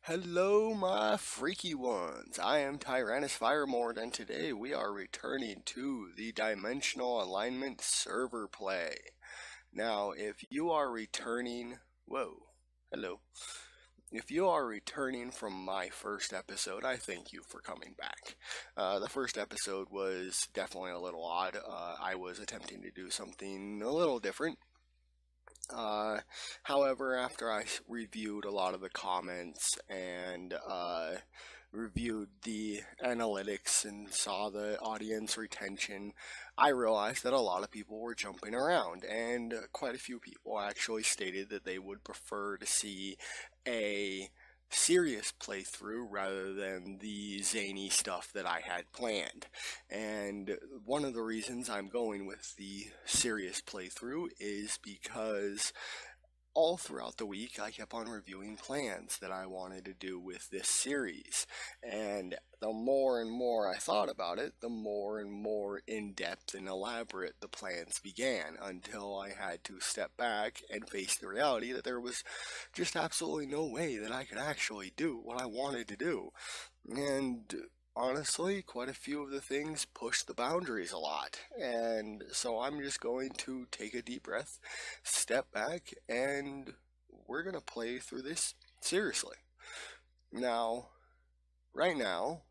Hello, my freaky ones. I am Tyrannus Firemord, and today we are returning to the Dimensional Alignment server play. Now, if you are returning, whoa, hello. If you are returning from my first episode, I thank you for coming back. The first episode was definitely a little odd. I was attempting to do something a little different. Uh, However, after I reviewed a lot of the comments and reviewed the analytics and saw the audience retention, I realized that a lot of people were jumping around, and quite a few people actually stated that they would prefer to see a serious playthrough rather than the zany stuff that I had planned. And one of the reasons I'm going with the serious playthrough is because all throughout the week I kept on reviewing plans that I wanted to do with this series. And the more and more I thought about it, the more and more in-depth and elaborate the plans began, until I had to step back and face the reality that there was just absolutely no way that I could actually do what I wanted to do. And honestly, quite a few of the things push the boundaries a lot. And so I'm just going to take a deep breath, step back, and we're going to play through this seriously. Now, right now,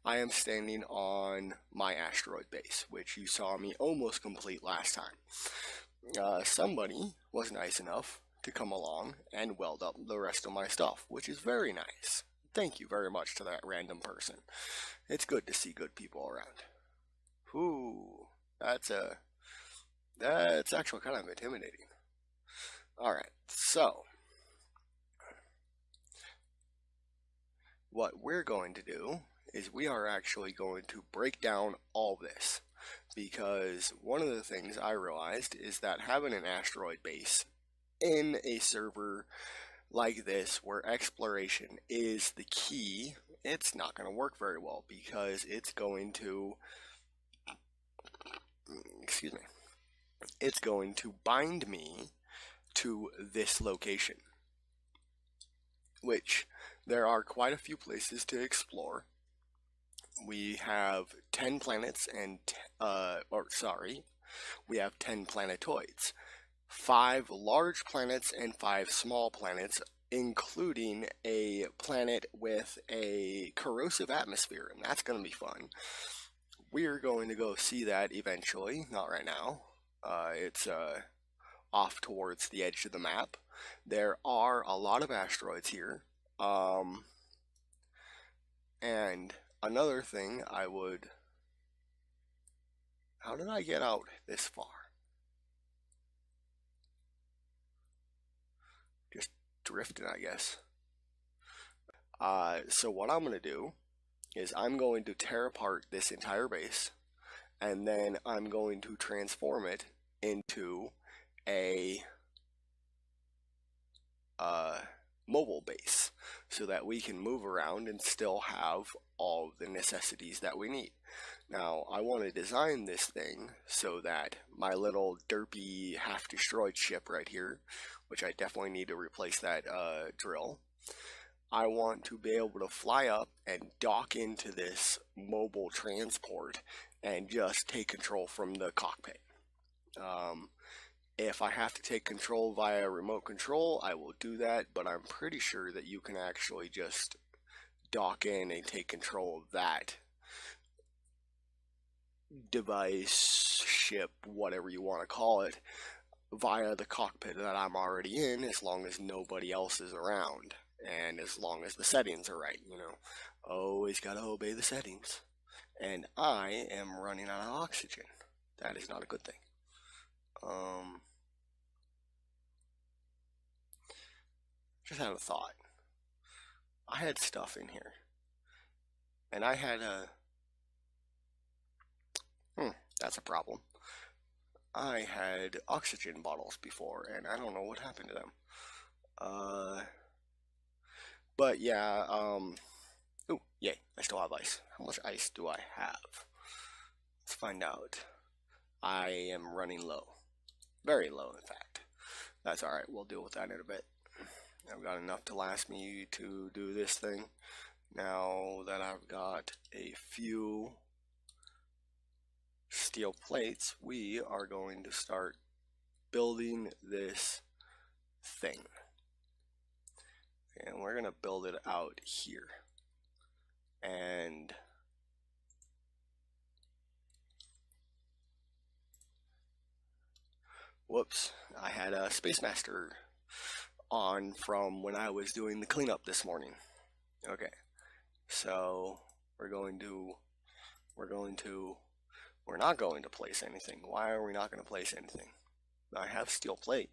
I am standing on my asteroid base, which you saw me almost complete last time. Somebody was nice enough to come along and weld up the rest of my stuff, which is very nice. Thank you very much to that random person. It's good to see good people around. Ooh, that's actually kind of intimidating. Alright, so what we're going to do is we are actually going to break down all this, because one of the things I realized is that having an asteroid base in a server like this, where exploration is the key, it's not going to work very well, because it's going to, excuse me, it's going to bind me to this location, which there are quite a few places to explore. We have 10 planets and, we have 10 planetoids. 5 large planets and 5 small planets, including a planet with a corrosive atmosphere, and that's going to be fun. We're going to go see that eventually, not right now. It's off towards the edge of the map. There are a lot of asteroids here. And another thing how did I get out this far? Just drifting, I guess. So what I'm going to do is I'm going to tear apart this entire base, and then I'm going to transform it into a mobile base, so that we can move around and still have all the necessities that we need. Now, I want to design this thing so that my little derpy half-destroyed ship right here, which I definitely need to replace that drill, I want to be able to fly up and dock into this mobile transport and just take control from the cockpit. If I have to take control via remote control, I will do that, but I'm pretty sure that you can actually just dock in and take control of that device, ship, whatever you want to call it, via the cockpit that I'm already in, as long as nobody else is around, and as long as the settings are right, you know. Always gotta obey the settings. And I am running out of oxygen. That is not a good thing. Just had a thought. I had stuff in here, and I had that's a problem. I had oxygen bottles before, and I don't know what happened to them. But yeah, ooh, yay, I still have ice. How much ice do I have? Let's find out. I am running low. Very low, in fact. That's alright, we'll deal with that in a bit. I've got enough to last me to do this thing. Now that I've got a few steel plates, we are going to start building this thing. And we're going to build it out here. And whoops, I had a Space Master on from when I was doing the cleanup this morning. Okay, so we're not going to place anything. Why are we not going to place anything? I have steel plate.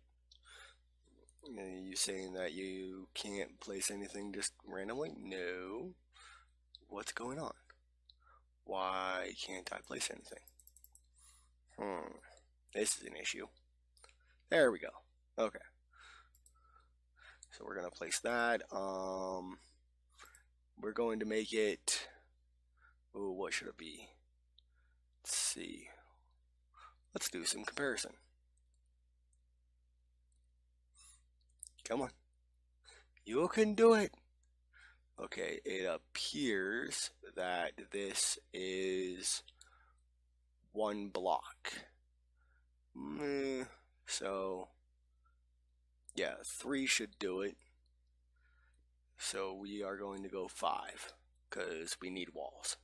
Are you saying that you can't place anything just randomly? No. What's going on? Why can't I place anything? This is an issue. There we go. Okay. So we're going to place that. We're going to make it, ooh, what should it be? Let's see. Let's do some comparison. Come on. You can do it. Okay, it appears that this is one block. So, yeah, 3 should do it. So we are going to go 5 because we need walls.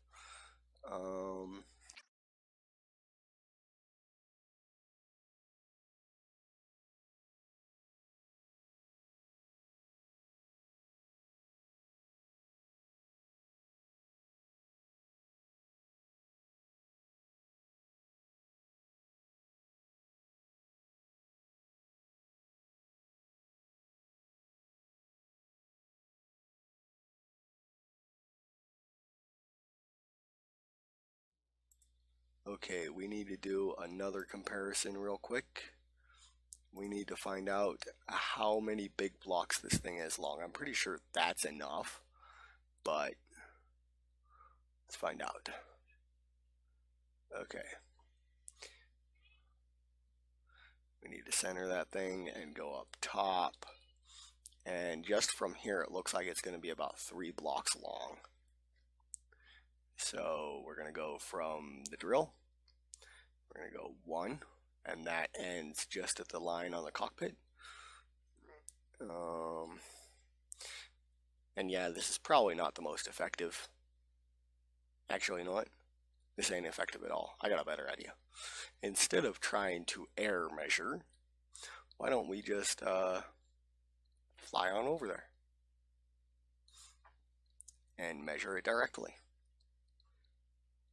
Okay, we need to do another comparison real quick. We need to find out how many big blocks this thing is long. I'm pretty sure that's enough, but let's find out. Okay. We need to center that thing and go up top. And just from here, it looks like it's going to be about 3 blocks long. So we're going to go from the drill. We're going to go 1, and that ends just at the line on the cockpit. And yeah, this is probably not the most effective. Actually, you know what? This ain't effective at all. I got a better idea. Instead of trying to error measure, why don't we just fly on over there and measure it directly?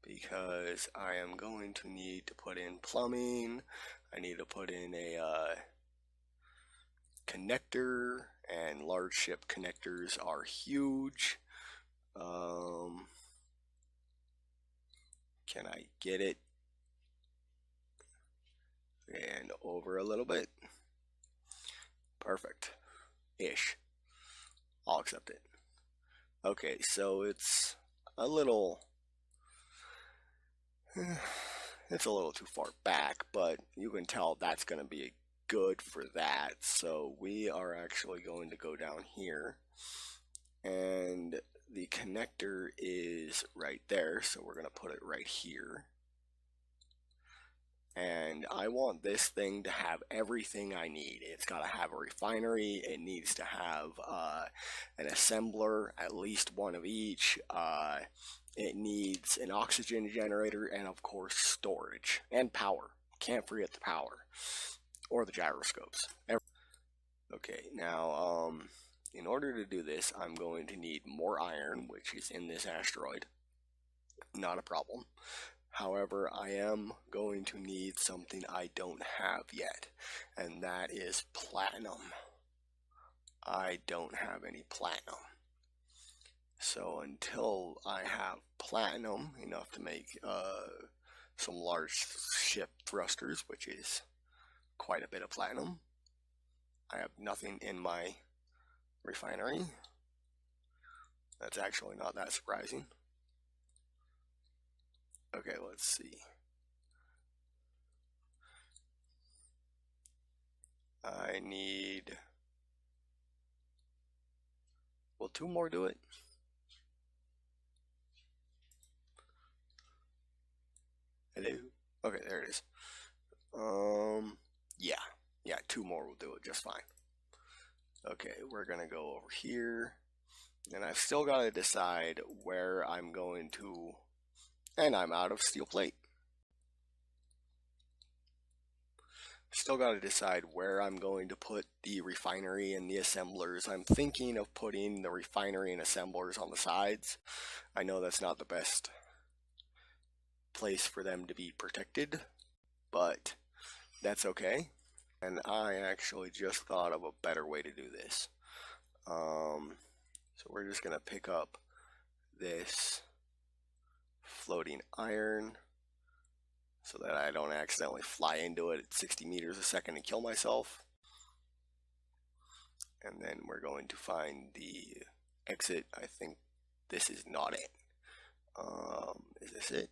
Because I am going to need to put in plumbing. I need to put in a connector, and large ship connectors are huge. Can I get it? And over a little bit. Perfect. Ish. I'll accept it. Okay, so it's a little too far back, but you can tell that's going to be good for that. So we are actually going to go down here, and the connector is right there, so we're going to put it right here. And I want this thing to have everything I need. It's got to have a refinery. It needs to have an assembler, at least one of each. It needs an oxygen generator, and of course storage and power. Can't forget the power or the gyroscopes. Okay, now in order to do this, I'm going to need more iron, which is in this asteroid. Not a problem. However, I am going to need something I don't have yet, and that is platinum. I don't have any platinum. So until I have platinum, enough to make some large ship thrusters, which is quite a bit of platinum, I have nothing in my refinery. That's actually not that surprising. Okay, let's see. I need Will 2 more do it? Hello? Okay, there it is. Yeah, 2 more will do it just fine. Okay, we're gonna go over here, and I've still got to decide where I'm going to, and I'm out of steel plate. Still got to decide where I'm going to put the refinery and the assemblers. I'm thinking of putting the refinery and assemblers on the sides. I know that's not the best place for them to be protected, but that's okay. And I actually just thought of a better way to do this. So we're just going to pick up this floating iron so that I don't accidentally fly into it at 60 meters a second and kill myself. And then we're going to find the exit. I think this is not it. Is this it?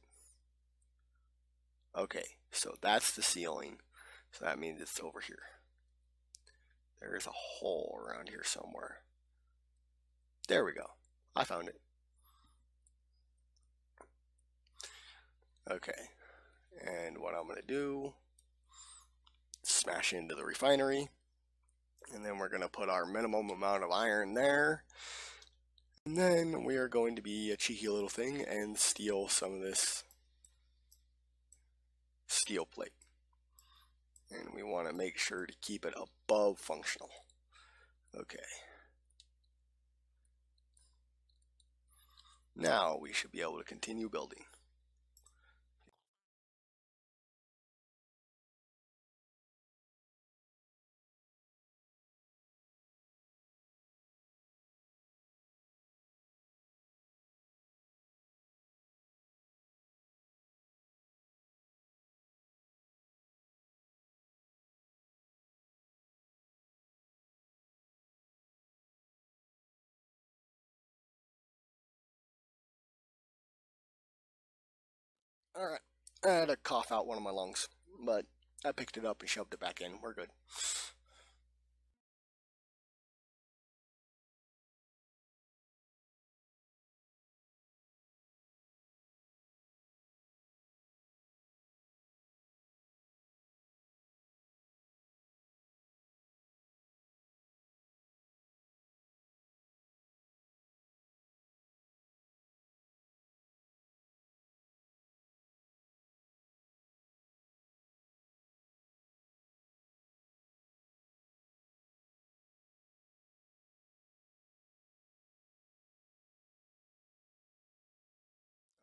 Okay, so that's the ceiling. So that means it's over here. There is a hole around here somewhere. There we go. I found it. Okay, and what I'm going to do, smash into the refinery, and then we're going to put our minimum amount of iron there, and then we are going to be a cheeky little thing and steal some of this steel plate. And we want to make sure to keep it above functional. Okay. Now we should be able to continue building. Alright, I had to cough out one of my lungs, but I picked it up and shoved it back in. We're good.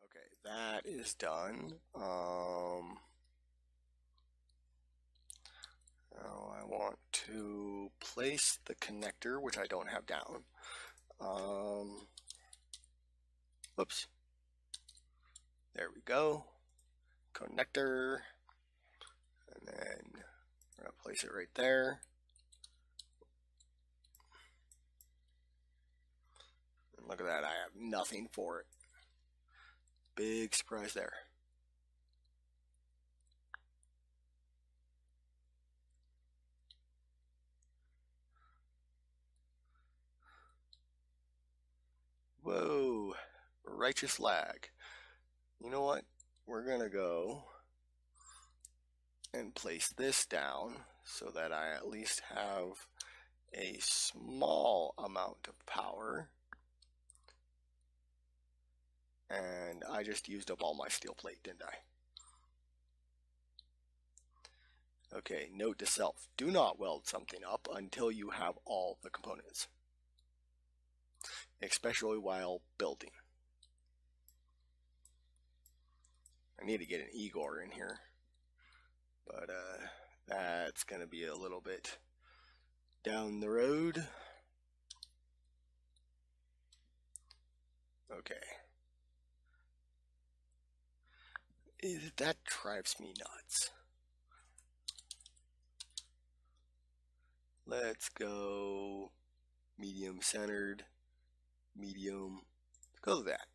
Okay, that is done. Now I want to place the connector, which I don't have down. Whoops. There we go. Connector. And then we're going to place it right there. And look at that, I have nothing for it. Big surprise there. Whoa, righteous lag. You know what? We're going to go and place this down so that I at least have a small amount of power. And I just used up all my steel plate, didn't I? Okay, note to self, do not weld something up until you have all the components, especially while building. I need to get an Igor in here, but that's going to be a little bit down the road. Okay. That drives me nuts. Let's go medium centered, medium, let's go with that.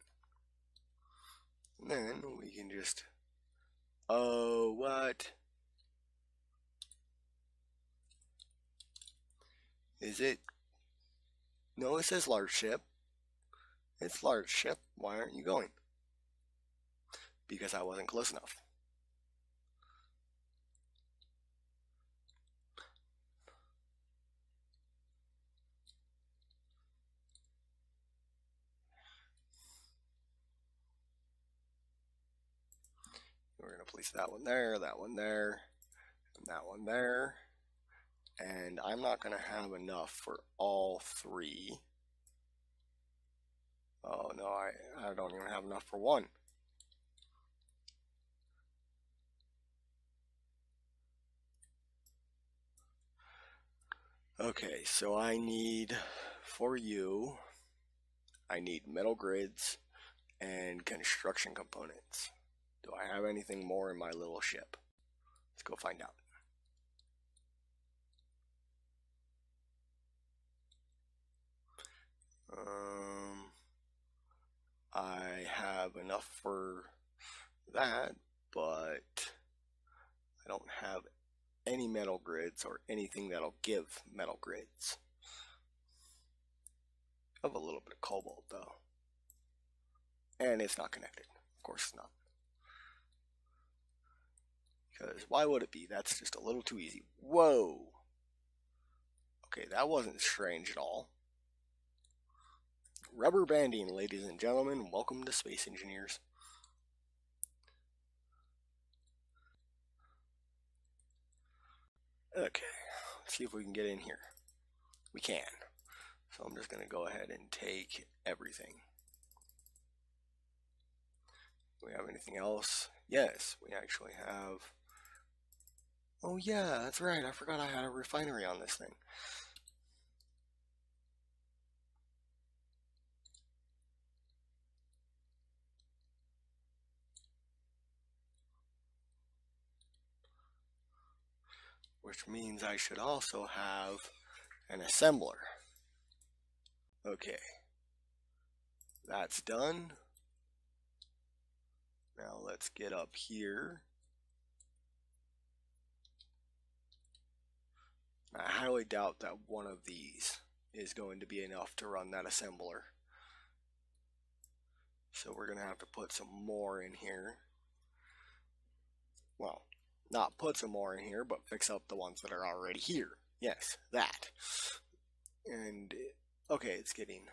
And then we can just, oh, what? Is it No, it says large ship. It's large ship. Why aren't you going? Because I wasn't close enough. We're going to place that one there, and that one there. And I'm not going to have enough for all three. Oh no, I don't even have enough for one. Okay, so I need, for you, I need metal grids and construction components. Do I have anything more in my little ship? Let's go find out. I have enough for that, but I don't have any metal grids or anything that'll give metal grids. I have a little bit of cobalt though. And it's not connected. Of course it's not. Because why would it be? That's just a little too easy. Whoa! Okay, that wasn't strange at all. Rubber banding, ladies and gentlemen. Welcome to Space Engineers. Okay, let's see if we can get in here. We can. So I'm just going to go ahead and take everything. Do we have anything else? Yes, we actually have. Oh yeah, that's right. I forgot I had a refinery on this thing. Which means I should also have an assembler. Okay, that's done. Now let's get up here. I highly doubt that one of these is going to be enough to run that assembler. So we're going to have to put some more in here. Well, not put some more in here, but fix up the ones that are already here. Yes, that. And, okay, it's getting...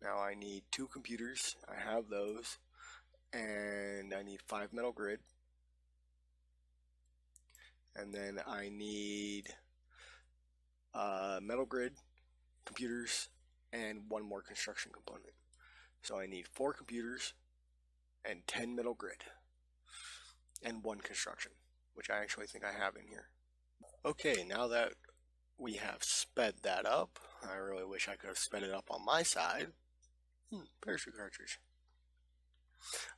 Now I need 2 computers. I have those. And I need 5 metal grid. And then I need metal grid, computers, and 1 more construction component. So I need 4 computers and 10 metal grid and 1 construction, which I actually think I have in here. Okay, now that we have sped that up, I really wish I could have sped it up on my side. Parachute cartridge.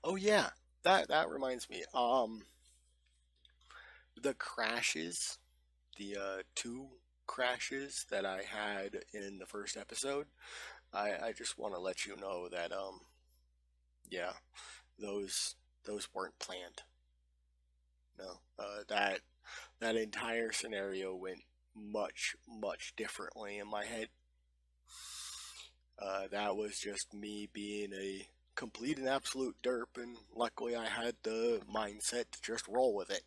Oh yeah, that reminds me. The crashes, the 2 crashes that I had in the first episode, I just want to let you know that yeah, those weren't planned. No, that entire scenario went much differently in my head. That was just me being a complete and absolute derp, and luckily I had the mindset to just roll with it.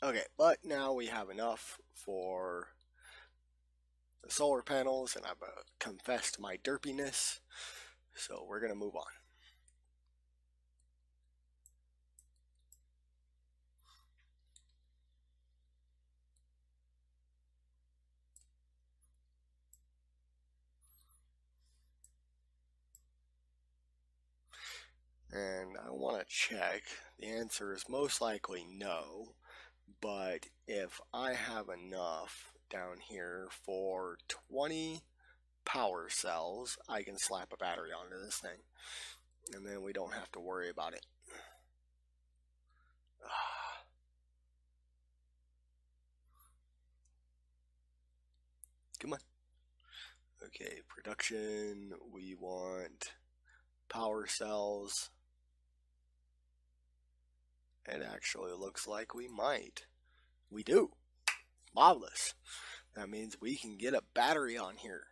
Okay, but now we have enough for the solar panels, and I've confessed my derpiness, so we're going to move on. And I want to check. The answer is most likely no, but if I have enough down here for 20 power cells, I can slap a battery onto this thing, and then we don't have to worry about it. Come on. Okay, production, we want power cells. It actually looks like we might. We do. Marvelous. That means we can get a battery on here.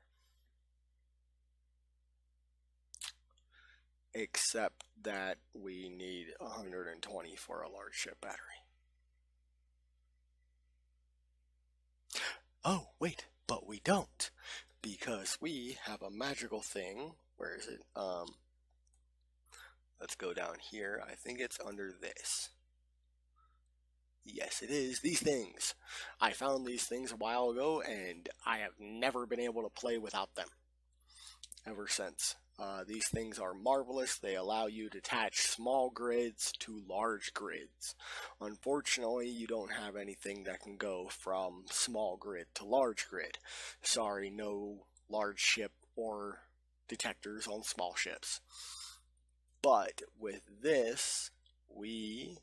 Except that we need 120 for a large ship battery. Oh, wait, but we don't. Because we have a magical thing. Where is it? Let's go down here. I think it's under this. Yes, it is. These things. I found these things a while ago, and I have never been able to play without them ever since. These things are marvelous. They allow you to attach small grids to large grids. Unfortunately, you don't have anything that can go from small grid to large grid. Sorry, no large ship or detectors on small ships. But with this, we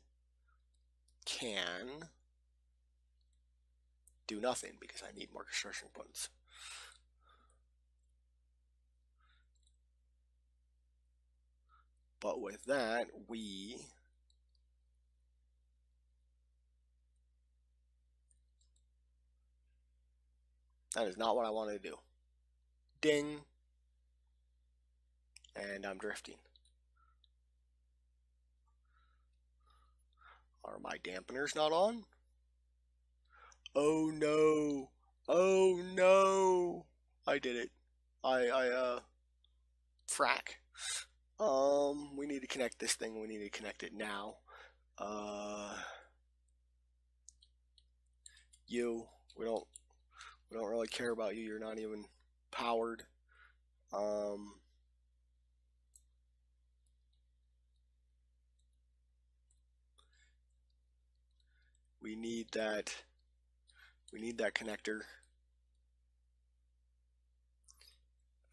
can do nothing because I need more construction points. But with that, that is not what I wanted to do. Ding. And I'm drifting. Are my dampeners not on? Oh no. Oh no. I did it. Frack. We need to connect this thing. We need to connect it now. We don't really care about you. You're not even powered. We need that connector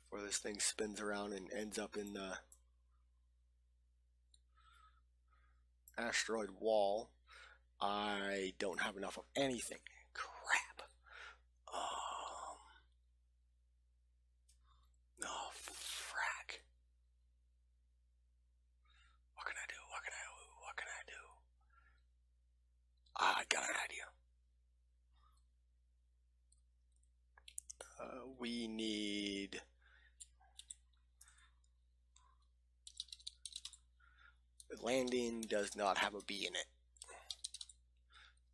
before this thing spins around and ends up in the asteroid wall. I don't have enough of anything. Crap. Oh, frack. What can I do? What can I do? I got an idea. We need landing does not have a B in it.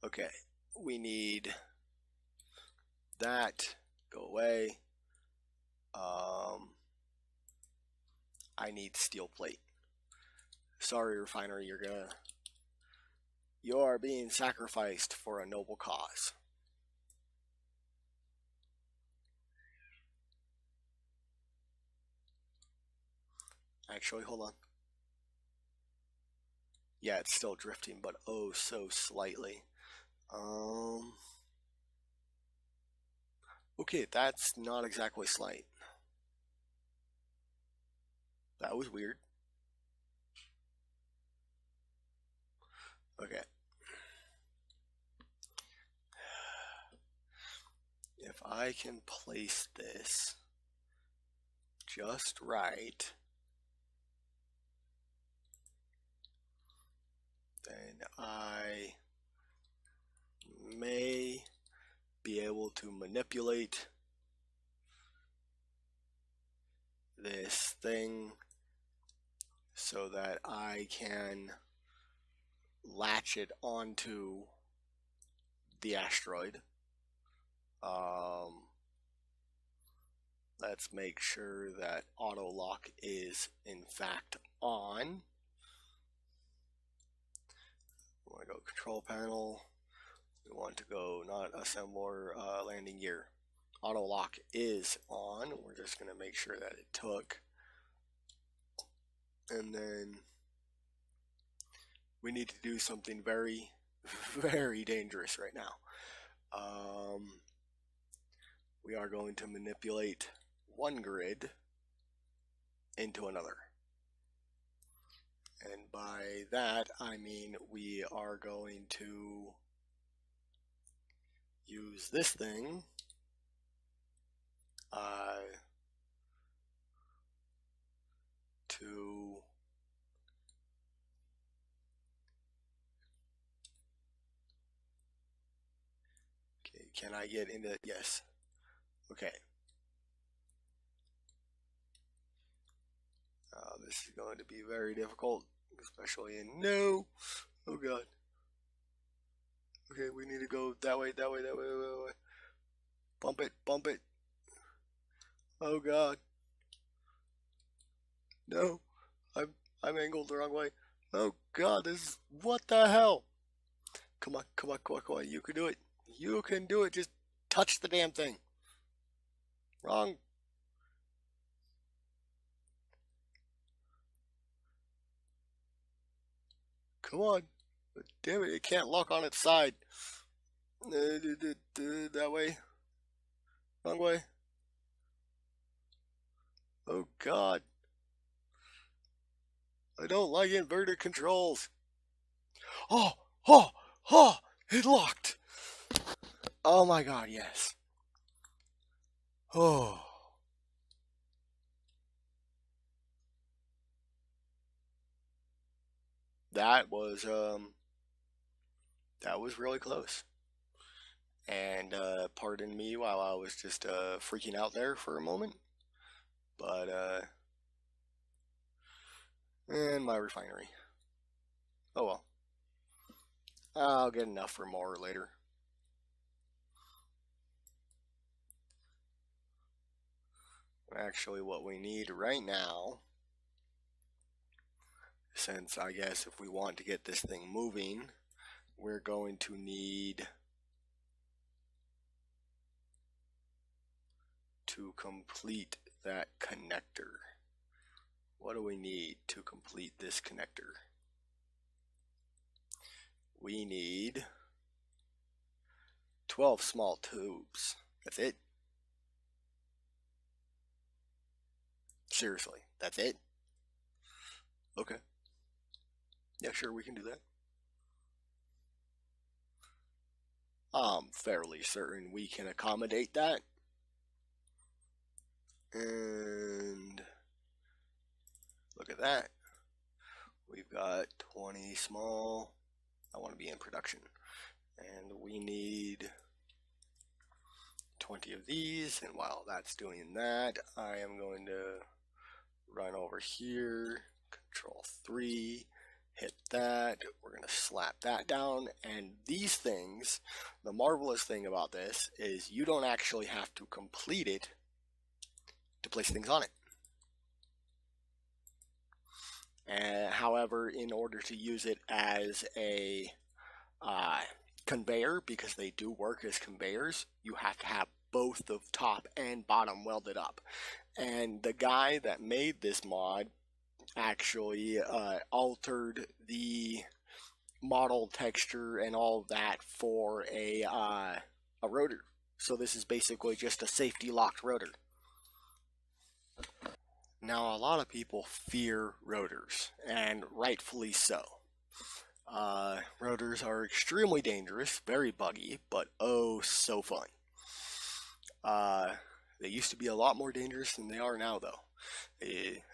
Okay, we need that. Go away. I need steel plate. Sorry, refinery, you are being sacrificed for a noble cause. Actually, hold on. Yeah, it's still drifting, but oh so slightly. Okay, that's not exactly slight. That was weird. Okay. If I can place this just right, then I may be able to manipulate this thing so that I can latch it onto the asteroid. Let's make sure that auto lock is in fact on. We want to go control panel. We want to go not assembler, landing gear. Auto lock is on. We're just going to make sure that it took. And then we need to do something very, very dangerous right now. We are going to manipulate one grid into another. And by that, I mean we are going to use this thing to can I get into, yes. Okay. This is going to be very difficult, especially in, no, oh god. Okay, we need to go that way, that way, that way, that way. Bump it, bump it. Oh god. No, I'm angled the wrong way. Oh god, this is, what the hell? Come on, come on, come on, come on, you can do it. You can do it, just touch the damn thing. Wrong. Come on. Damn it, it can't lock on its side. That way. Wrong way. Oh god. I don't like inverted controls. Oh, oh, oh, it locked. Oh my god, yes. Oh. That was really close. And pardon me while I was just freaking out there for a moment. But and my refinery. Oh well. I'll get enough for more later. Actually, what we need right now, since I guess if we want to get this thing moving, we're going to need to complete that connector. What do we need to complete this connector? We need 12 small tubes. That's it. Seriously, that's it? Okay. Yeah, sure, we can do that. I'm fairly certain we can accommodate that. And look at that. We've got 20 small. I want to be in production. And we need 20 of these. And while that's doing that, I am going to run over here, Control 3, hit that. We're going to slap that down. And these things, the marvelous thing about this is you don't actually have to complete it to place things on it. However, in order to use it as a conveyor, because they do work as conveyors, you have to have both the top and bottom welded up. And the guy that made this mod actually altered the model texture and all of that for a rotor. So this is basically just a safety locked rotor. Now, a lot of people fear rotors, and rightfully so. Rotors are extremely dangerous, very buggy, but oh so fun. They used to be a lot more dangerous than they are now, though.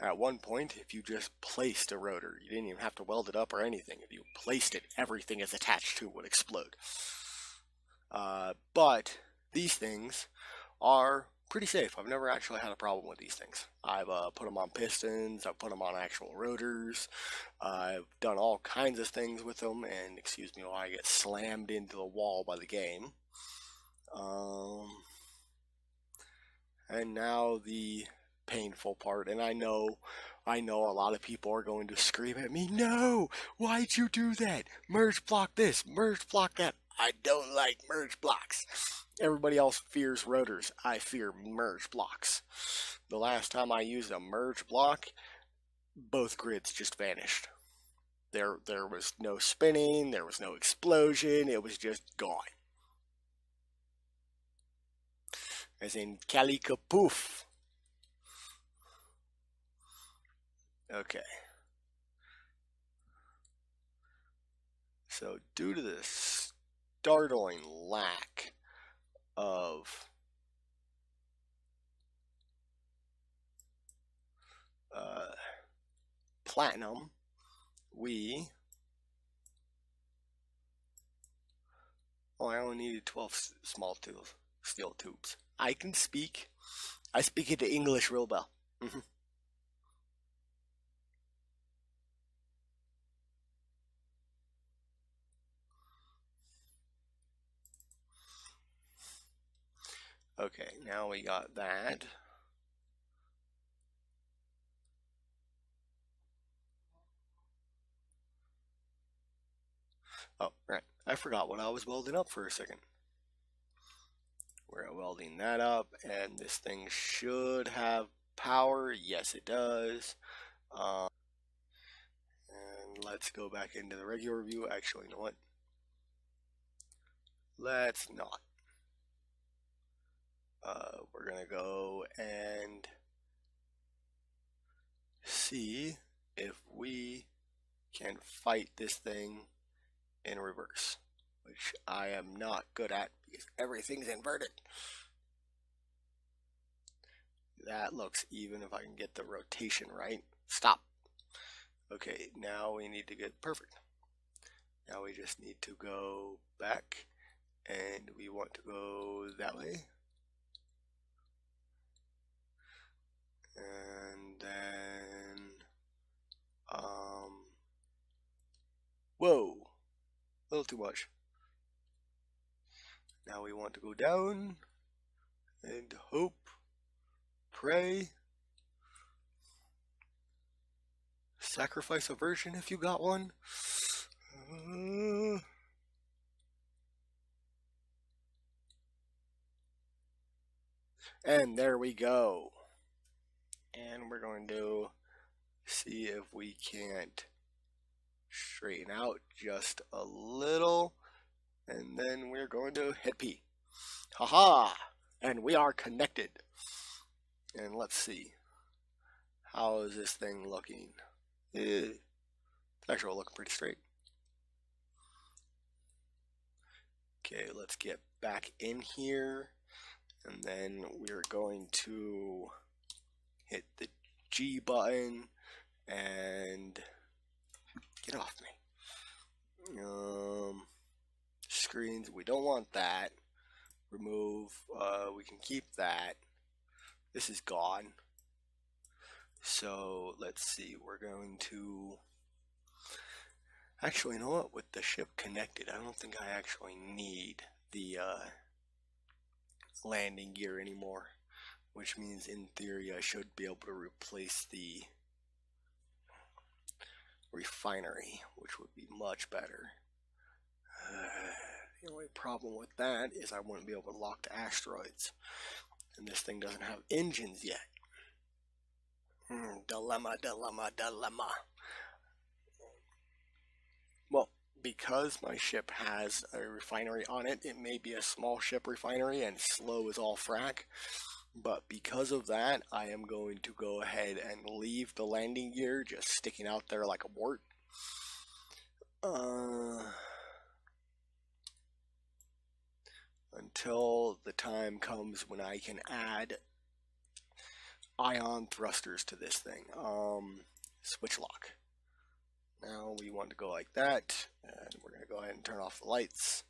At one point, if you just placed a rotor, you didn't even have to weld it up or anything. If you placed it, everything it's attached to would explode. But these things are pretty safe. I've never actually had a problem with these things. I've put them on pistons, I've put them on actual rotors, I've done all kinds of things with them, and excuse me while I get slammed into the wall by the game. And now the painful part, and I know a lot of people are going to scream at me, no, why'd you do that? Merge block this, merge block that. I don't like merge blocks. Everybody else fears rotors. I fear merge blocks. The last time I used a merge block, both grids just vanished. There was no spinning, there was no explosion, it was just gone. As in calico poof. Okay. So due to the startling lack of platinum, we Oh, I only needed 12 small tubes, steel tubes. I can speak. I speak into English real well. Mhm. Okay, now we got that. Oh, right. I forgot what I was welding up for a second. We're welding that up, and this thing should have power. Yes, it does. And let's go back into the regular view. Actually, you know what? Let's not. We're gonna go and see if we can fight this thing in reverse, which I am not good at because everything's inverted. That looks even if I can get the rotation right. Stop. Okay, now we need to get perfect. Now we just need to go back and we want to go that way. And then, whoa, a little too much. Now we want to go down and hope, pray, sacrifice a virgin if you got one. And there we go. And we're going to see if we can't straighten out just a little. And then we're going to hit P. Haha! And we are connected. And let's see. How is this thing looking? It's actually looking pretty straight. Okay, let's get back in here. And then we're going to hit the G button and get off me. Screens, we don't want that. Remove, we can keep that. This is gone. So let's see, we're going to, actually, you know what, with the ship connected, I don't think I actually need the landing gear anymore, which means in theory I should be able to replace the refinery, which would be much better. The only problem with that is I wouldn't be able to lock to asteroids, and this thing doesn't have engines yet. Dilemma, dilemma, dilemma. Well, because my ship has a refinery on it, it may be a small ship refinery and slow as all frack, but because of that, I am going to go ahead and leave the landing gear just sticking out there like a wart. Until the time comes when I can add ion thrusters to this thing. Switch lock. Now we want to go like that, and we're going to go ahead and turn off the lights.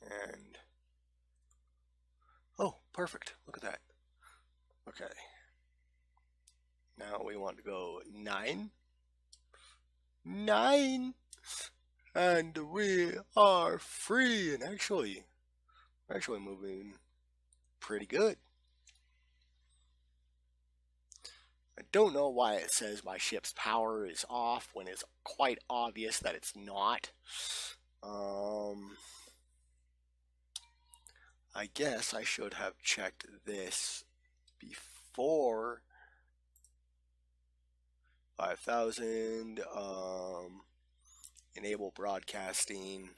And oh, perfect. Look at that. Okay. Now we want to go 9. 9! And we are free. And actually, we're actually moving pretty good. I don't know why it says my ship's power is off when it's quite obvious that it's not. I guess I should have checked this before 5,000, enable broadcasting.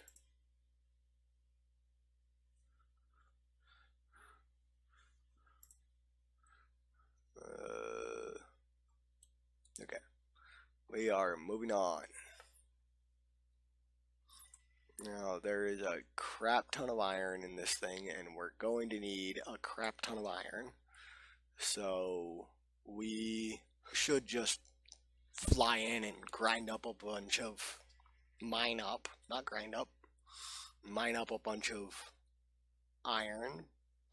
Okay, we are moving on. Now there is a crap ton of iron in this thing, and we're going to need a crap ton of iron. So we should just fly in and grind up a bunch of not grind up, mine up a bunch of iron.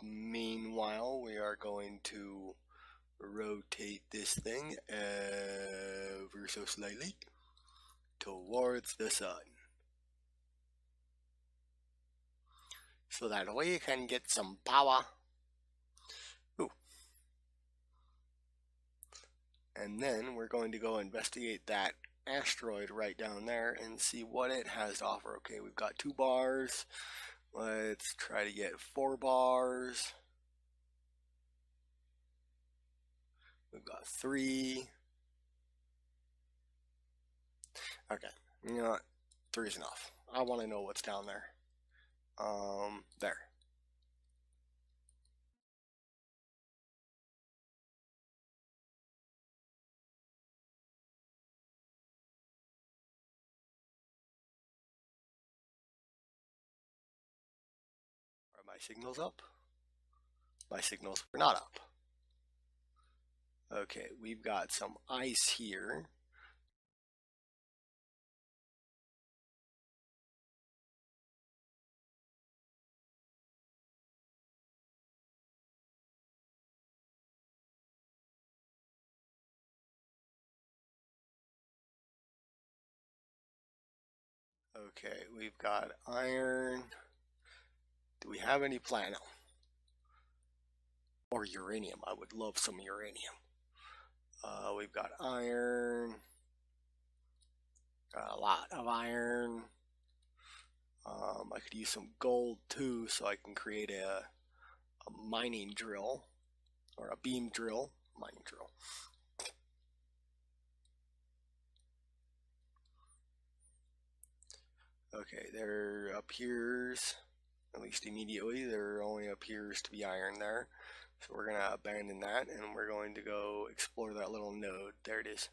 Meanwhile, we are going to rotate this thing ever so slightly towards the sun. So that we can get some power. Ooh. And then we're going to go investigate that asteroid right down there and see what it has to offer. Okay, we've got 2 bars. Let's try to get 4 bars. We've got 3. Okay, you know what? 3 is enough. I want to know what's down there. There. Are my signals up? My signals are not up. Okay, we've got some ice here. Okay, we've got iron. Do we have any platinum? Or uranium? I would love some uranium. We've got iron. Got a lot of iron. I could use some gold too, so I can create a mining drill or a beam drill. Mining drill. Okay, there appears, at least immediately, there only appears to be iron there. So we're going to abandon that and we're going to go explore that little node. There it is.